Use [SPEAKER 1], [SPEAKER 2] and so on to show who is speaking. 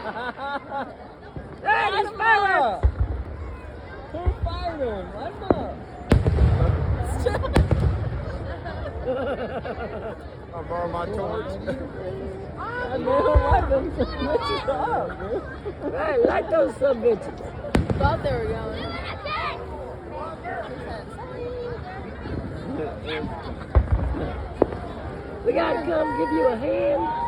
[SPEAKER 1] Hey, Misfire!
[SPEAKER 2] Who fired him? I'm
[SPEAKER 3] I'll borrow my torch.
[SPEAKER 2] I don't like them bitches up, dude.
[SPEAKER 1] Hey, like those some bitches.
[SPEAKER 4] Thought they were going.
[SPEAKER 1] We gotta come give you a hand.